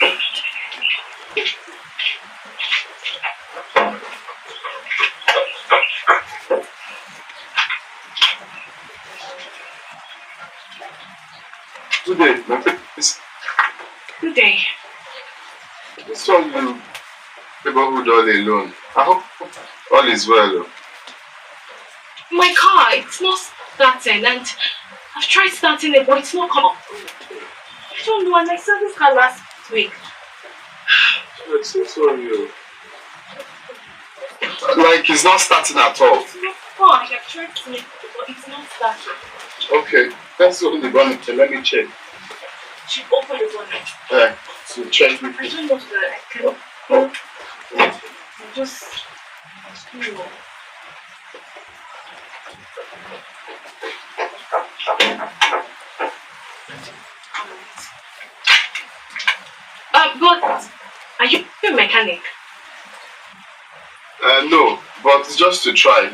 Good day, my face. Good day. This one you neighborhood all alone. I hope all is well. My car, it's not starting and I've tried starting it but it's not coming. I don't know, and I saw this car last week. I'm so sorry. Like it's not starting at all. It's not fun. I've tried to make it but it's not starting. Okay, let's open the bonnet. Let me check. She opened the bonnet. Yeah, so check with I me. don't know that I can. Oh. I just. I don't know. But are you a mechanic? No, but it's just to try.